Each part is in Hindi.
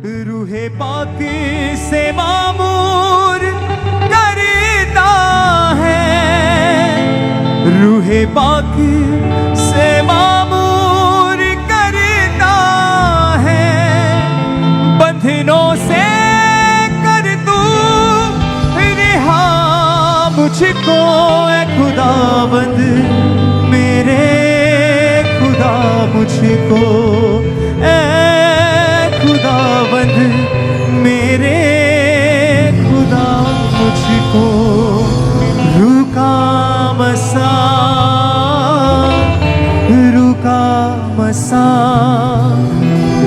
रूहे पाक से मामूर करता है, रूहे पाक से मामूर करता है, बंधनों से कर तू रिहा मुझको ए खुदाबंद, मेरे खुदा मुझको खुदाबंद, मेरे खुदा मुझको रुका मसा, रुका मसा,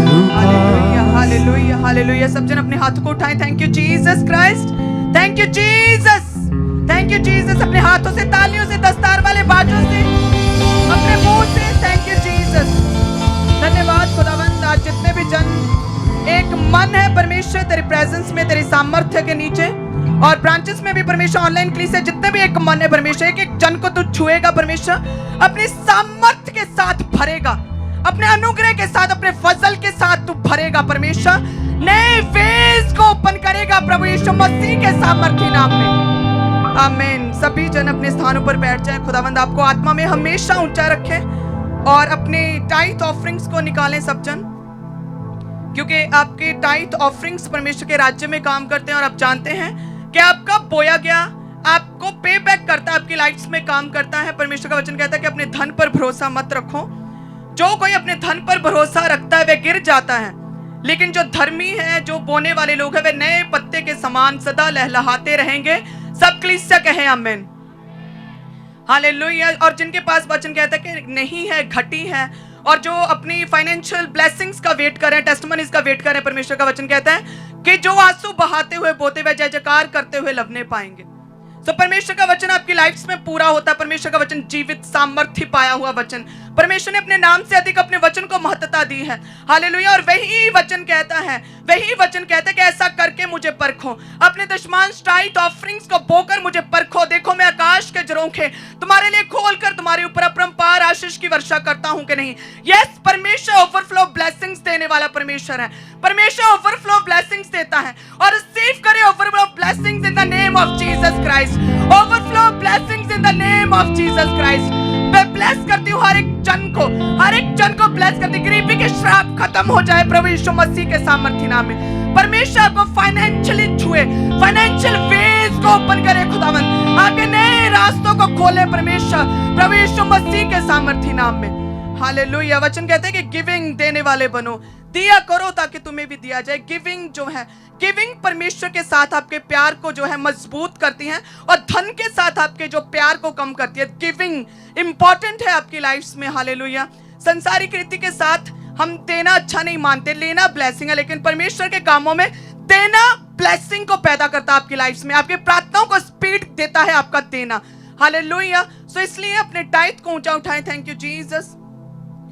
रुका। Hallelujah hallelujah. सब जन अपने हाथों को उठाएं। Thank you Jesus Christ, thank you Jesus, thank you Jesus. अपने हाथों से, तालियों से, दस्तार वाले बाजों से, अपने मुंह से थैंक यू जीसस। धन्यवाद खुदावंद। आज जितने भी जन एक मन है परमेश्वर तेरे प्रेजेंस में, तेरे सामर्थ्य के नीचे, और ब्रांचेस में भी परमेश्वर ऑनलाइन क्लिस से जितने भी एक मन है परमेश्वर, एक एक जन को तू छुएगा परमेश्वर, अपनी सामर्थ्य के साथ भरेगा, अपने अनुग्रह के साथ, अपने फजल के साथ तू भरेगा परमेश्वर, नए वेज को ओपन करेगा प्रभु यीशु मसीह के सामर्थ्य नाम में। आमीन। सभी जन अपने स्थानों पर बैठ जाएं। खुदावंद आपको आत्मा में हमेशा ऊंचा रखे और अपने टाइथ ऑफरिंग्स को निकालें सब जन, क्योंकि आपके टाइथ ऑफरिंग्स परमेश्वर के राज्य में काम करते हैं और आप जानते हैं कि आपका बोया गया आपको पे बैक करता है, आपकी लाइफ्स में काम करता है। परमेश्वर का वचन कहता है कि अपने धन पर भरोसा मत रखो। जो कोई अपने धन पर भरोसा रखता है वह गिर जाता है, लेकिन जो धर्मी है, जो बोने वाले लोग हैं, वे नए पत्ते के समान सदा लहलहाते रहेंगे। सब कलीसिया कहें आमीन। हालेलुया। और जिनके पास वचन कहता है कि नहीं है, घटी है, और जो अपनी फाइनेंशियल ब्लेसिंग्स का वेट कर रहे हैं, टेस्टिमनीज का वेट कर रहे हैं, परमेश्वर का वचन कहता है कि जो आंसू बहाते हुए, बोते हुए, जय जयकार करते हुए लवने पाएंगे। तो परमेश्वर का वचन आपकी लाइफ में पूरा होता है। परमेश्वर का वचन जीवित, सामर्थ्य पाया हुआ वचन। परमेश्वर ने अपने नाम से अधिक अपने वचन को महत्वता दी है। हालेलुया। और वही वचन कहता है, वही वचन कहता है कि ऐसा करके मुझे परखो, अपने दशमान टाइथ ऑफरिंग्स को बोकर मुझे परखो। देखो मैं आकाश के झरोखे तुम्हारे लिए खोलकर तुम्हारे ऊपर अपरंपार आशीष की वर्षा करता हूं कि नहीं। यस, परमेश्वर ओवरफ्लो ब्लेसिंग्स देने वाला परमेश्वर है। परमेश्वर ओवरफ्लो ब्लेसिंग्स देता है, और रिसीव करे overflow blessings in the name of Jesus Christ. Overflow blessings in the name of Jesus Christ. मैं ब्लेस करती हूँ हर एक जन को, हर एक जन को ब्लेस करती। गरीबी के श्राप खत्म हो जाए प्रभु यीशु मसीह के सामर्थ्य नाम में। परमेश्वर आपको फाइनेंशियली छुए, फाइनेंशियल वेज को ओपन करे खुदावंद, आगे नए रास्तों को खोले परमेश्वर प्रभु यीशु मसीह के सामर्थ्य नाम में। हालेलुया। वचन कहते हैं कि गिविंग, देने वाले बनो, दिया करो ताकि तुम्हें भी दिया जाए। गिविंग जो है, गिविंग परमेश्वर के साथ आपके प्यार को जो है मजबूत करती है, और धन के साथ आपके जो प्यार को कम करती है। गिविंग इंपॉर्टेंट है आपकी लाइफ में। हालेलुया। संसारिक रीति के साथ हम देना अच्छा नहीं मानते, लेना ब्लेसिंग है, लेकिन परमेश्वर के कामों में देना ब्लेसिंग को पैदा करता है आपकी लाइफ में। आपकी प्रार्थनाओं को स्पीड देता है आपका देना। हालेलुया। सो इसलिए अपने टाइथ को ऊंचा उठाएं। Thank you Jesus.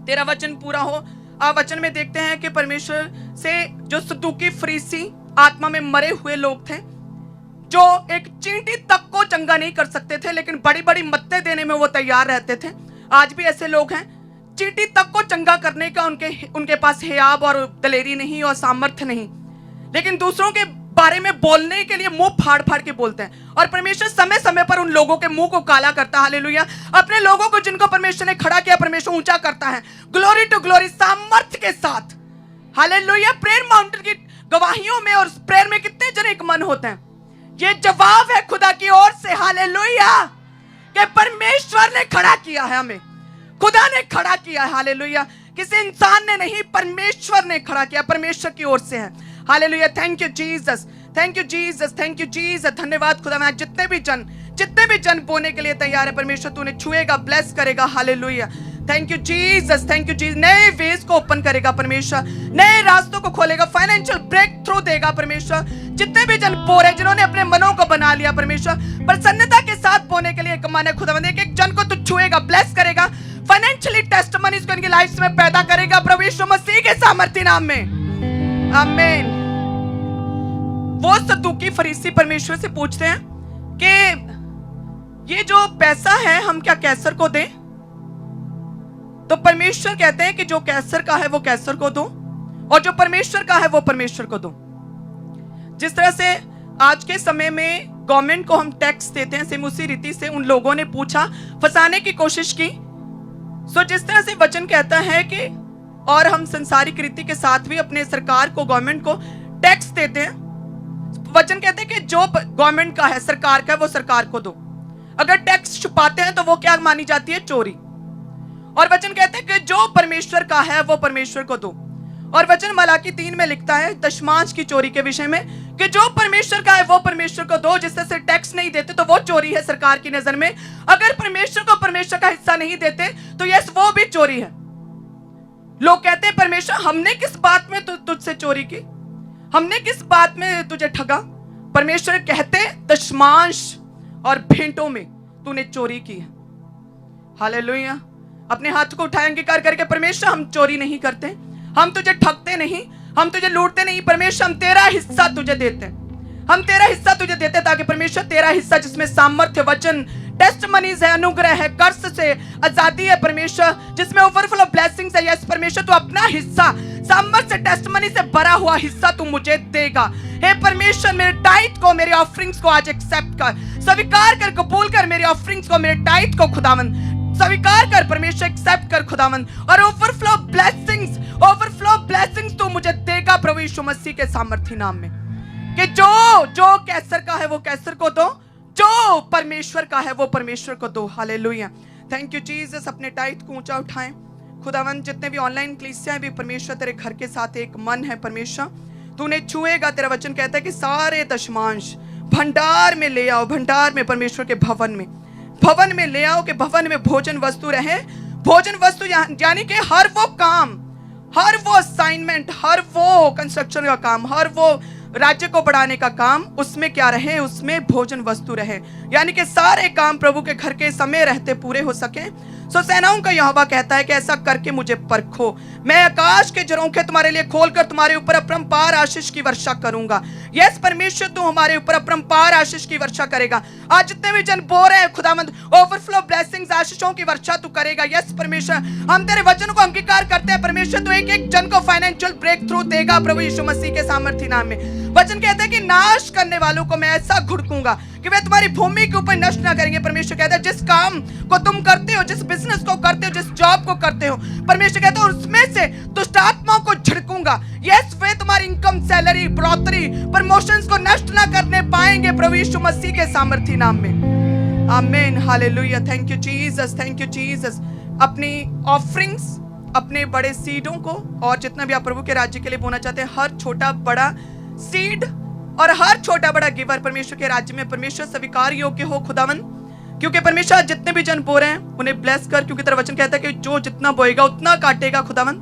तेरा वचन पूरा हो। आप वचन में देखते हैं कि परमेश्वर से जो सदूकी फरीसी आत्मा में मरे हुए लोग थे, जो एक चींटी तक को चंगा नहीं कर सकते थे, लेकिन बड़ी बड़ी मत्तें देने में वो तैयार रहते थे। आज भी ऐसे लोग हैं, चींटी तक को चंगा करने का उनके पास हियाब और दलेरी नहीं और सामर्थ्य नहीं, लेकिन दूसरों के बारे में बोलने के लिए मुंह फाड़ फाड़ के बोलते हैं। और परमेश्वर समय समय पर उन लोगों के मुंह को काला करता है। हालेलुया। अपने लोगों को जिनको परमेश्वर ने खड़ा किया, परमेश्वर ऊंचा करता है, ग्लोरी टू ग्लोरी, सामर्थ्य के साथ। हालेलुया। प्रेयर माउंटेन की गवाहियों में और प्रेयर में कितने जन एक मन होते हैं? ये जवाब है खुदा की ओर से। हालेलुया। कि परमेश्वर ने खड़ा किया है, हमें खुदा ने खड़ा किया है। हालेलुया। किसी इंसान ने नहीं, परमेश्वर ने खड़ा किया, परमेश्वर की ओर से है। Hallelujah. Thank you Jesus, thank you Jesus, thank you Jesus. धन्यवाद खुदा। मैं जितने भी जन बोने के लिए तैयार है, परमेश्वर तूने छुएगा, ब्लेस करेगा। Hallelujah. Thank you Jesus, thank you Jesus. नए वेज को ओपन करेगा परमेश्वर, नए रास्तों को खोलेगा, फाइनेंशियल ब्रेक थ्रू देगा परमेश्वर। जितने भी जन बो रहे, जिन्होंने अपने मनों को बना लिया, परमेश्वर प्रसन्नता के साथ बोने के लिए कमाने खुदावंद, एक एक जन को तू छुएगा, ब्लेस करेगा, फाइनेंशियली टेस्टिमनीज को इनकी लाइफ में पैदा करेगा प्रभु यीशु मसीह के सामर्थ्य नाम में। आमीन। वो सदूकी फरीसी परमेश्वर से पूछते हैं कि ये जो पैसा है हम क्या कैसर को दें? तो परमेश्वर कहते हैं कि जो कैसर का है वो कैसर को दो, और जो परमेश्वर का है वो परमेश्वर को दो। जिस तरह से आज के समय में गवर्नमेंट को हम टैक्स देते हैं, सेम उसी रीति से उन लोगों ने पूछा, फंसाने की कोशिश की। सो जिस तरह से वचन कहता है कि और हम संसारिक रीति के साथ भी अपने सरकार को, गवर्नमेंट को टैक्स देते हैं। वचन कहते हैं कि जो गवर्नमेंट का है, सरकार का है, वो सरकार को दो। अगर टैक्स छुपाते हैं तो वो क्या मानी जाती है? चोरी। और वचन कहते हैं कि जो परमेश्वर का है वो परमेश्वर को दो। और वचन मलाकी 3 में लिखता है दशमांश की चोरी के विषय में कि जो परमेश्वर का है वो परमेश्वर को दो। जिस तरह से टैक्स नहीं देते तो वो चोरी है सरकार की नजर में। अगर परमेश्वर को परमेश्वर का हिस्सा नहीं देते तो यस, वो भी चोरी है। लोग कहते हैं परमेश्वर, हमने किस बात में तुझसे चोरी की, हमने किस बात में तुझे ठगा? परमेश्वर कहते दशमांश और भेंटों में तूने चोरी की है। हालेलुया। अपने हाथ को उठाए अंगीकार करके, परमेश्वर हम चोरी नहीं करते, हम तुझे ठगते नहीं, हम तुझे लूटते नहीं। परमेश्वर हम तेरा हिस्सा तुझे देते हैं, हम तेरा हिस्सा तुझे देते हैं, ताकि परमेश्वर तेरा हिस्सा जिसमें सामर्थ्य, वचन, टेस्टमनीज है, अनुग्रह है, कर्ज से आजादी है परमेश्वर, जिसमें ओवरफ्लो ब्लेसिंग्स है। यस परमेश्वर, तू अपना हिस्सा, सामर्थ्य से, टेस्टमनी से भरा हुआ हिस्सा तू मुझे देगा। हे परमेश्वर, मेरे टाइट को, मेरे ऑफरिंग्स को आज एक्सेप्ट कर, स्वीकार कर, कबूल कर मेरे ऑफरिंग्स को, मेरे टाइट को खुदावन स्वीकार कर परमेश्वर, एक्सेप्ट कर खुदावन। और ओवरफ्लो ब्लेसिंग्स तू मुझे देगा प्रभु यीशु मसीह के सामर्थी नाम में। कि जो कैसर का है वो कैसर को दो, जो परमेश्वर का है वो परमेश्वर को दो। हालेलुया। Thank you Jesus. अपने टाइट को ऊंचा उठाएं खुदावन। जितने भी ऑनलाइन कलीसियां भी परमेश्वर तेरे घर के साथ एक मन है परमेश्वर, तूने छुएगा। तेरा वचन कहता है कि सारे दशमांश भंडार में ले आओ, भंडार में, परमेश्वर के भवन में ले आओ, कि भवन में भोजन वस्तु रहे। भोजन वस्तु यानी कि हर वो काम, हर वो असाइनमेंट, हर वो कंस्ट्रक्शन का काम, हर वो राज्य को बढ़ाने का काम, उसमें क्या रहे? उसमें भोजन वस्तु रहे। यानी कि सारे काम प्रभु के घर के समय रहते पूरे हो सके। सो सेनाओं का यहोवा कहता है कि ऐसा करके मुझे परखो, मैं आकाश के झरोखे तुम्हारे लिए खोलकर तुम्हारे ऊपर अपरंपार आशीष की वर्षा करूंगा। यस परमेश्वर, तू हमारे ऊपर अपरंपार आशीष की वर्षा करेगा। आज जितने भी जन बो रहे हैं खुदावंद, ओवरफ्लो ब्लेसिंग्स, आशीषों की वर्षा तू करेगा। यस परमेश्वर, हम तेरे वचन को अंगीकार करते हैं परमेश्वर, तू एक एक जन को फाइनेंशियल ब्रेक थ्रू देगा प्रभु यीशु मसीह के सामर्थी नाम में। वचन कहता है कि नाश करने वालों को मैं ऐसा घुड़कूंगा कि वे तुम्हारी भूमि के ऊपर नष्ट ना करेंगे। परमेश्वर कहता है जिस काम को तुम करते हो, जिस बिजनेस को करते हो, जिस जॉब को करते हो, परमेश्वर कहता है उसमें से दुष्ट आत्माओं को झिड़कूंगा। यस, वे तुम्हारी इनकम, सैलरी, बढ़ोतरी, प्रमोशंस को नष्ट ना करने पाएंगे प्रभु यीशु मसीह के सामर्थी नाम में। आमीन। Hallelujah. Thank you Jesus, thank you Jesus. अपनी ऑफरिंग्स, अपने बड़े सीडों को, और जितना भी आप प्रभु के राज्य के लिए बोना चाहते हैं, हर छोटा बड़ा सीड और हर छोटा बड़ा गिवर परमेश्वर के राज्य में परमेश्वर स्वीकार योग्य हो खुदावन। क्योंकि परमेश्वर जितने भी जन बो रहे हैं उन्हें ब्लेस कर, क्योंकि तेरा वचन कहता है कि जो जितना बोएगा उतना काटेगा खुदावन।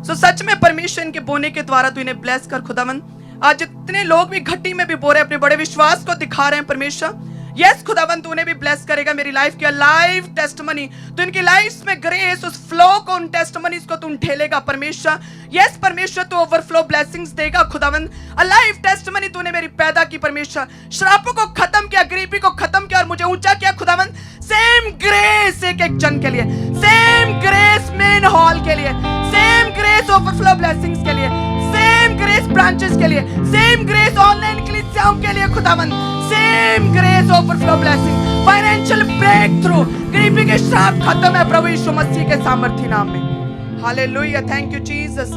सो सच में परमेश्वर इनके बोने के द्वारा तू इन्हें ब्लेस कर खुदावन। आज जितने लोग भी घटी में भी बो रहे हैं, अपने बड़े विश्वास को दिखा रहे हैं परमेश्वर, यस खुदावन तू उन्हें भी ब्लेस करेगा। मेरी लाइफ की लाइव टेस्टमनी, तो इनकी लाइफ में ग्रेस, उस फ्लो को, उन टेस्टमनीज को तू ढेलेगा परमेश्वर। यस परमेश्वर, तू ओवरफ्लो ब्लेसिंग्स देगा खुदावन। लाइव टेस्टमनी तूने मेरी पैदा की परमेश्वर, श्रापों को खत्म किया, गरीबी को खत्म किया और मुझे ऊंचा किया खुदावन। सेम ग्रेस एक एक जन के लिए, सेम ग्रेस मेन हॉल के लिए, सेम ग्रेस ओवरफ्लो ब्लेसिंग्स के लिए, सेम ग्रेस ब्रांचेस के लिए, सेम ग्रेस ऑनलाइन कलीसियाओं के लिए खुदावन, same grace overflow blessing, financial breakthrough, गरीबी के श्राप खत्म है प्रभु यीशु मसीह के सामर्थी नाम में। हालेलुया। Thank you Jesus.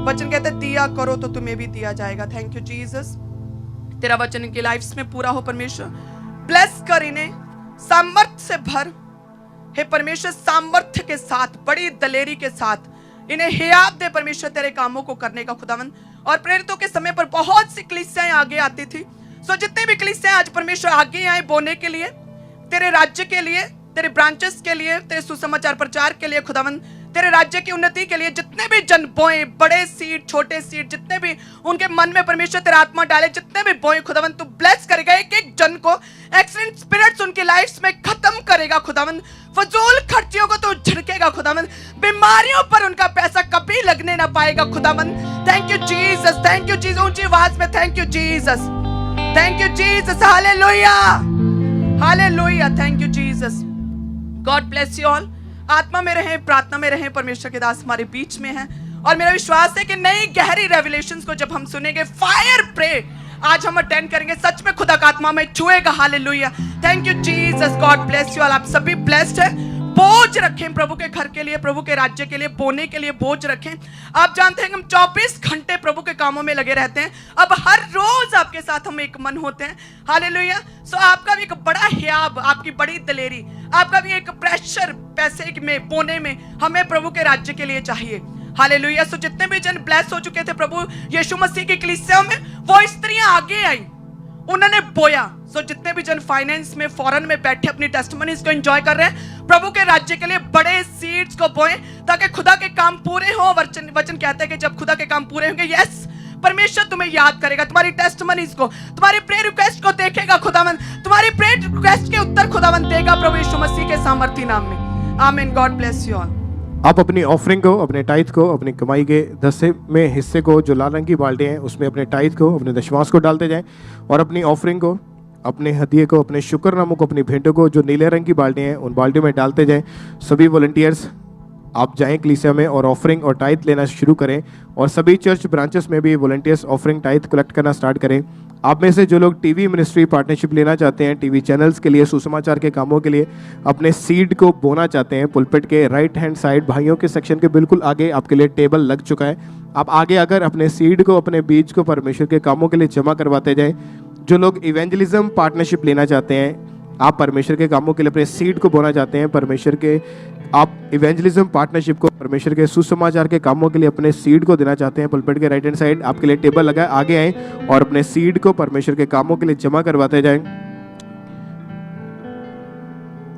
वचन कहते हैं दिया करो तो तुम्हें भी दिया जाएगा। Thank you Jesus. तेरा वचन इनकी लाइफ्स में पूरा हो परमेश्वर। ब्लेस कर इन्हें, सामर्थ्य से भर हे परमेश्वर, सामर्थ्य के साथ, बड़ी दलेरी के साथ इन्हें हियाब दे परमेश्वर तेरे कामों को करने का खुदावन। और प्रेरितों के समय पर बहुत सी कलीसियाएं आगे आती थी। सो जितने भी कलीसियाएं आज परमेश्वर आगे आए बोने के लिए, तेरे राज्य के लिए, तेरे ब्रांचेस के लिए, तेरे सुसमाचार प्रचार के लिए खुदावन, तेरे राज्य की उन्नति के लिए, जितने भी जन बोए, बड़े सीड, छोटे सीड, जितने भी उनके मन में परमेश्वर तेरा आत्मा डाले, जितने भी बोए खुदावन, तू ब्लेस करेगा। एक एक जन को एक्सीडेंट स्पिरिट्स उनकी लाइफ्स में खत्म करेगा खुदावन। फजूल खर्चियों को तो झिड़केगा खुदावन। बीमारियों पर उनका पैसा कभी लगने ना पाएगा खुदावन। Thank you Jesus, thank you Jesus. ऊंची आवाज में thank you Jesus, thank you Jesus. Hallelujah, hallelujah. Thank you Jesus. God bless you all. आत्मा में रहें, प्रार्थना में रहें। परमेश्वर के दास हमारे बीच में हैं और मेरा विश्वास है कि नई गहरी रेवलेशंस को जब हम सुनेंगे, फायर प्रे आज हम अटेंड करेंगे, सच में खुदा का आत्मा में छुएगा। Hallelujah, thank you Jesus, God bless you all. आप सभी ब्लेस्ड हैं। बोझ रखें प्रभु के घर के लिए, प्रभु के राज्य के लिए, बोने के लिए बोझ रखें। आप जानते हैं हम 24 घंटे प्रभु के कामों में लगे रहते हैं। अब हर रोज आपके साथ हम एक मन होते हैं। हालेलुया। सो आपका भी एक बड़ा हियाब, आपकी बड़ी दलेरी, आपका भी एक प्रेशर पैसे में, बोने में हमें प्रभु के राज्य के लिए चाहिए। हालेलुया। सो जितने भी जन ब्लेस हो चुके थे प्रभु यीशु मसीह की कलीसिया में, वो स्त्रियां आगे आई, उन्होंने बोया। सो जितने भी जन फाइनेंस में, फॉरेन में बैठे अपनी टेस्टिमनीज को एंजॉय कर रहे हैं, प्रभु के राज्य के लिए बड़े सीड्स को बोएं ताकि खुदा के काम पूरे हो। वचन कहते हैं कि जब खुदा के काम पूरे होंगे, यस, परमेश्वर तुम्हें याद करेगा, तुम्हारी टेस्टिमनीज को, तुम्हारी प्रेयर रिक्वेस्ट को देखेगा खुदावंद, तुम्हारी प्रेयर रिक्वेस्ट के उत्तर खुदावंद देगा प्रभु यीशु मसीह के सामर्थी नाम में। आमीन। God bless you all. आप अपनी ऑफरिंग को, अपने टाइथ को, अपनी कमाई के 10 में हिस्से को, जो लाल रंग की बाल्टी हैं उसमें अपने टाइथ को, अपने दशमांश को डालते जाएं और अपनी ऑफरिंग को, अपने हदिये को, अपने शुक्रनामों को, अपनी भेंटों को जो नीले रंग की बाल्टी हैं उन बाल्टियों में डालते जाएं। सभी वॉलंटियर्स आप जाएं कलीसिया में और ऑफरिंग और टाइथ लेना शुरू करें, और सभी चर्च ब्रांचेस में भी वॉलंटियर्स ऑफरिंग टाइथ कलेक्ट करना स्टार्ट करें। आप में से जो लोग टीवी मिनिस्ट्री पार्टनरशिप लेना चाहते हैं, टीवी चैनल्स के लिए, सुसमाचार के कामों के लिए अपने सीड को बोना चाहते हैं, पुलपिट के राइट हैंड साइड भाइयों के सेक्शन के बिल्कुल आगे आपके लिए टेबल लग चुका है। आप आगे आकर अपने सीड को, अपने बीज को परमेश्वर के कामों के लिए जमा करवाते जाएं। जो लोग इवेंजलिज्म पार्टनरशिप लेना चाहते हैं, आप परमेश्वर के कामों के लिए अपने सीड को बोना चाहते हैं, परमेश्वर के, आप इवेंजलिज्म पार्टनरशिप को, परमेश्वर के सुसमाचार के कामों के लिए अपने सीड को देना चाहते हैं, पुलपिट के राइट हैंड साइड आपके लिए टेबल लगा है, आगे आएं और अपने सीड को परमेश्वर के कामों के लिए जमा करवाते जाएं।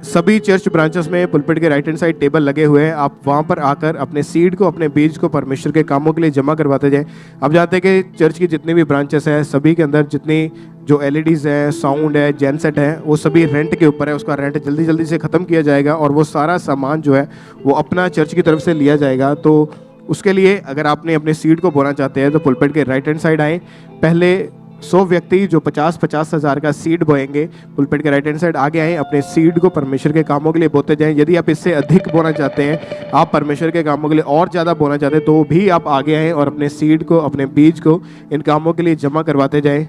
सभी चर्च ब्रांचेस में पुलपिट के राइट हैंड साइड टेबल लगे हुए हैं, आप वहां पर आकर अपने सीड को, अपने बीज को परमेश्वर के कामों के लिए जमा करवाते जाएं। आप जानते हैं कि चर्च की जितनी भी ब्रांचेस हैं, सभी के अंदर जितनी जो एलईडीज है, साउंड है, जेनसेट है, वो सभी रेंट के ऊपर है। उसका रेंट जल्दी जल्दी से ख़त्म किया जाएगा और वो सारा सामान जो है वो अपना चर्च की तरफ से लिया जाएगा। तो उसके लिए अगर आपने अपने सीड को बोना चाहते हैं तो पुलपिट के राइट हैंड साइड आएँ। पहले 100 व्यक्ति जो 50-50 हज़ार का सीड बोएंगे, पुलपिट के राइट हैंड साइड आगे आएँ, अपने सीड को परमेश्वर के कामों के लिए बोते जाएं। यदि आप इससे अधिक बोना चाहते हैं, आप परमेश्वर के कामों के लिए और ज़्यादा बोना चाहते हैं, तो भी आप आगे आएँ और अपने सीड को, अपने बीज को इन कामों के लिए जमा करवाते जाएं।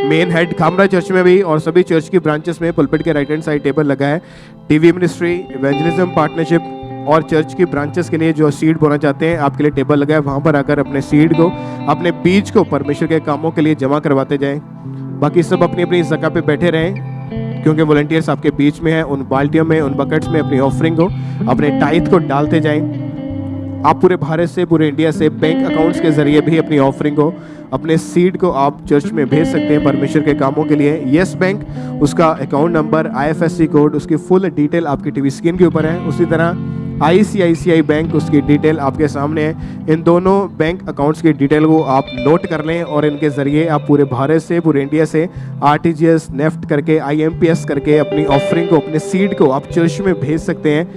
मेन हेड खामरा चर्च में भी और सभी चर्च की ब्रांचेस में पुलपिट के राइट हैंड साइड टेबल लगा है। टीवी मिनिस्ट्री, इवेंजलिज्म पार्टनरशिप और चर्च की ब्रांचेस के लिए जो सीड बोना चाहते हैं, आपके लिए टेबल लगा है, वहां पर आकर अपने सीड को, अपने बीज को परमेश्वर के कामों के लिए जमा करवाते जाएं। बाकी सब अपनी अपनी जगह पे बैठे रहें, क्योंकि वॉलंटियर्स आपके बीच में हैं। उन बाल्टियों में, उन बकेट्स में अपनी ऑफरिंग को, अपने टाइथ को डालते जाएं। आप पूरे भारत से, पूरे इंडिया से बैंक अकाउंट्स के जरिए भी अपनी ऑफरिंग को, अपने सीड को आप चर्च में भेज सकते हैं परमेश्वर के कामों के लिए। यस बैंक, उसका अकाउंट नंबर, IFSC कोड, उसकी फुल डिटेल आपकी टीवी स्क्रीन के ऊपर है। उसी तरह ICICI बैंक, उसकी डिटेल आपके सामने है। इन दोनों बैंक अकाउंट्स की डिटेल को आप नोट कर लें और इनके ज़रिए आप पूरे भारत से, पूरे इंडिया से RTGS, नेफ्ट करके, IMPS करके अपनी ऑफरिंग को, अपने सीड को आप चर्च में भेज सकते हैं।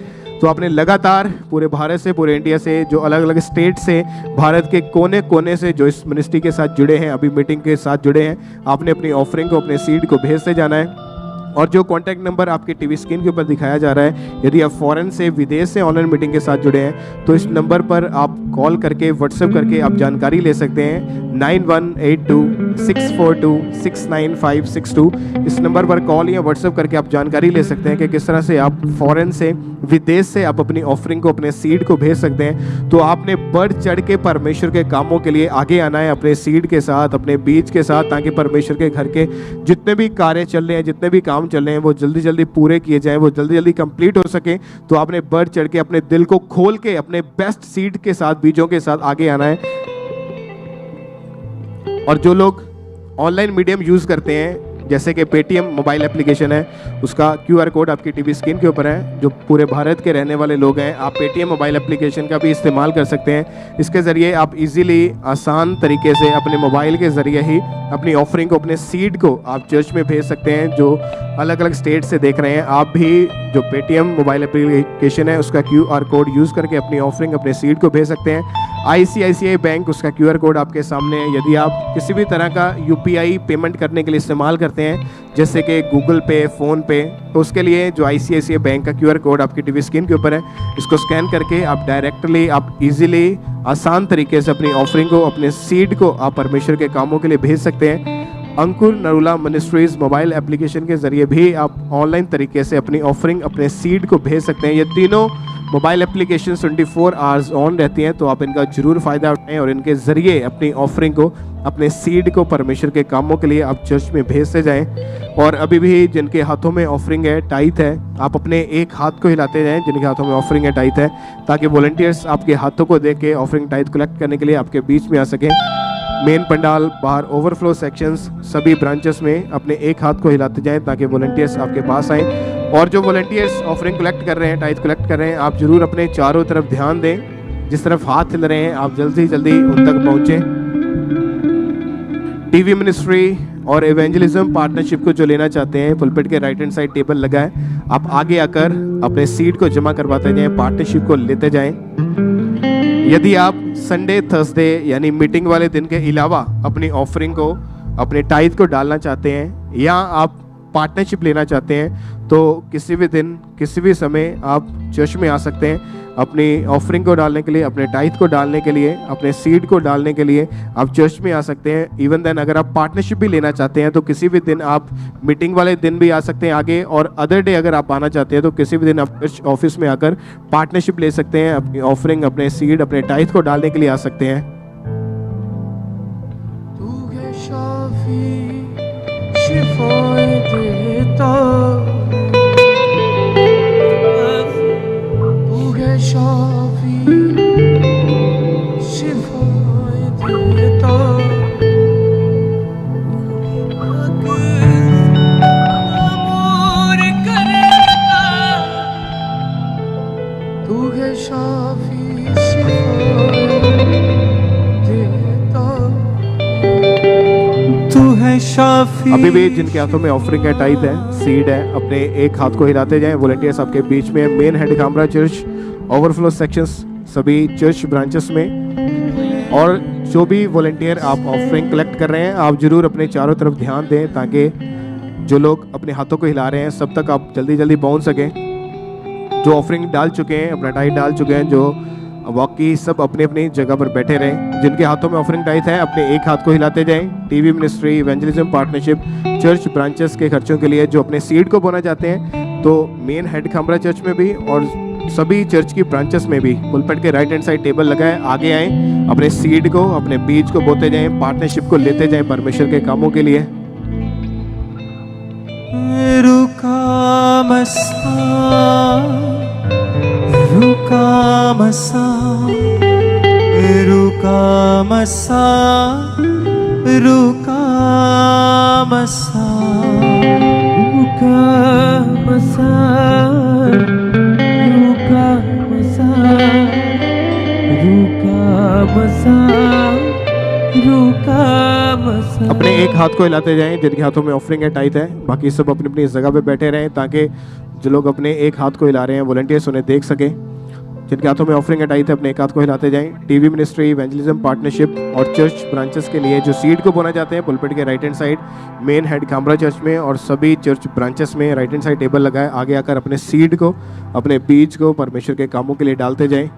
तो आपने लगातार पूरे भारत से, पूरे इंडिया से, जो अलग अलग स्टेट से, भारत के कोने कोने से जो इस मिनिस्ट्री के साथ जुड़े हैं, अभी मीटिंग के साथ जुड़े हैं, आपने अपनी ऑफरिंग को, अपने सीड को भेजते जाना है। और जो कॉन्टैक्ट नंबर आपकी टीवी स्क्रीन के ऊपर दिखाया जा रहा है, यदि आप फॉरेन से, विदेश से ऑनलाइन मीटिंग के साथ जुड़े हैं, तो इस नंबर पर आप कॉल करके, व्हाट्सएप करके आप जानकारी ले सकते हैं। 9182-642-69562 इस नंबर पर कॉल या व्हाट्सएप करके आप जानकारी ले सकते हैं कि किस तरह से आप फॉरेन से, विदेश से आप अपनी ऑफरिंग को, अपने सीड को भेज सकते हैं। तो आपने बढ़ चढ़ के परमेश्वर के कामों के लिए आगे आना है, अपने सीड के साथ, अपने बीज के साथ, ताकि परमेश्वर के घर के जितने भी कार्य चल रहे हैं, जितने भी काम चल रहे हैं, वो जल्दी जल्दी पूरे किए जाएं, वो जल्दी जल्दी कंप्लीट हो सके। तो आपने बढ़ चढ़ के, अपने दिल को खोल के, अपने बेस्ट सीड के साथ, बीजों के साथ आगे आना है। और जो लोग ऑनलाइन मीडियम यूज़ करते हैं, जैसे कि पेटीएम मोबाइल एप्लीकेशन है, उसका QR कोड आपकी टीवी स्क्रीन के ऊपर है। जो पूरे भारत के रहने वाले लोग हैं, आप पेटीएम मोबाइल एप्लीकेशन का भी इस्तेमाल कर सकते हैं। इसके ज़रिए आप इजीली, आसान तरीके से अपने मोबाइल के ज़रिए ही अपनी ऑफरिंग को, अपने सीड को आप चर्च में भेज सकते हैं। जो अलग अलग स्टेट से देख रहे हैं, आप भी जो पेटीएम मोबाइल एप्लीकेशन है, उसका QR कोड यूज़ करके अपनी ऑफरिंग, अपने सीड को भेज सकते हैं। ICICI बैंक, उसका QR कोड आपके सामने है। यदि आप किसी भी तरह का UPI पेमेंट करने के लिए इस्तेमाल करते करते हैं, जैसे कि गूगल पे, फ़ोन पे, तो उसके लिए जो ICICI बैंक का QR कोड आपकी टीवी स्क्रीन के ऊपर है, इसको स्कैन करके आप डायरेक्टली, आप इजीली, आसान तरीके से अपनी ऑफरिंग को, अपने सीड को आप परमेश्वर के कामों के लिए भेज सकते हैं। अंकुर नरूला मिनिस्ट्रीज मोबाइल एप्लीकेशन के ज़रिए भी आप ऑनलाइन तरीके से अपनी ऑफरिंग, अपने सीड को भेज सकते हैं। ये तीनों मोबाइल एप्लीकेशन 24 आवर्स ऑन रहती हैं, तो आप इनका जरूर फ़ायदा उठाएं और इनके ज़रिए अपनी ऑफरिंग को, अपने सीड को परमेश्वर के कामों के लिए आप चर्च में भेजते जाएं। और अभी भी जिनके हाथों में ऑफरिंग है, टाइथ है, आप अपने एक हाथ को हिलाते जाएं जिनके हाथों में ऑफरिंग है, टाइथ है, ताकि वॉलंटियर्स आपके हाथों को देख के ऑफरिंग टाइथ कलेक्ट करने के लिए आपके बीच में आ सकें। मेन पंडाल, बाहर ओवरफ्लो सेक्शंस, सभी ब्रांचेस में अपने एक हाथ को हिलाते जाएं ताकि वॉलंटियर्स आपके पास आएँ। और जो वॉलंटियर्स ऑफरिंग कलेक्ट कर रहे हैं, टाइथ कलेक्ट कर रहे हैं, आप जरूर अपने चारों तरफ ध्यान दें। जिस तरफ हाथ हिल रहे हैं, आप जल्दी से जल्दी उन तक पहुँचें। टीवी मिनिस्ट्री और एवेंजलिज्म पार्टनरशिप को जो लेना चाहते हैं, पुलपिट के राइट हैंड साइड टेबल लगा है, आप आगे आकर अपने सीट को जमा करवाते जाएं, पार्टनरशिप को लेते जाएं। यदि आप संडे, थर्सडे यानी मीटिंग वाले दिन के अलावा अपनी ऑफरिंग को, अपने टाइथ को डालना चाहते हैं, या आप पार्टनरशिप लेना चाहते हैं, तो किसी भी दिन, किसी भी समय आप चर्च में आ सकते हैं अपनी ऑफरिंग को डालने के लिए, अपने टाइथ को डालने के लिए, अपने सीड को डालने के लिए आप चर्च में आ सकते हैं। इवन देन अगर आप पार्टनरशिप भी लेना चाहते हैं तो किसी भी दिन आप मीटिंग वाले दिन भी आ सकते हैं आगे, और अदर डे अगर आप आना चाहते हैं तो किसी भी दिन आप चर्च ऑफिस में आकर पार्टनरशिप ले सकते हैं, अपनी ऑफरिंग, अपने सीड, अपने टाइथ को डालने के लिए आ सकते हैं। अभी भी जिनके हाथों में ऑफरिंग है, टाइथ है, सीड है, अपने एक हाथ को हिलाते जाएं। वॉलंटियर्स आपके बीच में, main head Kamra church, overflow sections सभी चर्च ब्रांचेस में। और जो भी वॉलंटियर आप ऑफरिंग कलेक्ट कर रहे हैं, आप जरूर अपने चारों तरफ ध्यान दें ताकि जो लोग अपने हाथों को हिला रहे हैं सब तक आप जल्दी जल्दी पहुंच सकें। जो ऑफरिंग डाल चुके हैं, अपना टाइथ डाल चुके हैं, जो बाकी सब अपनी अपनी जगह पर बैठे रहें। जिनके हाथों में ऑफरिंग टाइथ है, अपने एक हाथ को हिलाते जाएं। TV ministry, evangelism partnership, church branches के खर्चों के लिए जो अपने सीड को बोना चाहते हैं, तो मेन हेड खामरा चर्च में भी और सभी चर्च की ब्रांचेस में भी पुलपिट के राइट हैंड साइड टेबल लगा है, आगे आएँ, अपने सीड को, अपने बीज को बोते जाएं, पार्टनरशिप को लेते जाएं परमेश्वर के कामों के लिए। रुका मसा, रुका मसा, रुका मसा, रुका मसा, रुका मसा, रुका मसा, रुका मसा। अपने एक हाथ को हिलाते जाएं जिनके हाथों में ऑफरिंग है, टाइथ है, बाकी सब अपनी अपनी जगह पे बैठे रहें ताकि जो लोग अपने एक हाथ को हिला रहे हैं वॉलंटियर्स उन्हें देख सकें। जिनके हाथों में ऑफरिंग है, टाइथ है, अपने एक हाथ को हिलाते जाएं। टीवी मिनिस्ट्री, इवेंजलिज्म पार्टनरशिप और चर्च ब्रांचेस के लिए जो सीड को बोना चाहते हैं, पुलपिट के right hand side main head Kamra church में और सभी चर्च ब्रांचेस में राइट हैंड साइड टेबल लगा है, आगे आकर अपने सीड को, अपने बीज को परमेश्वर के कामों के लिए डालते जाएं।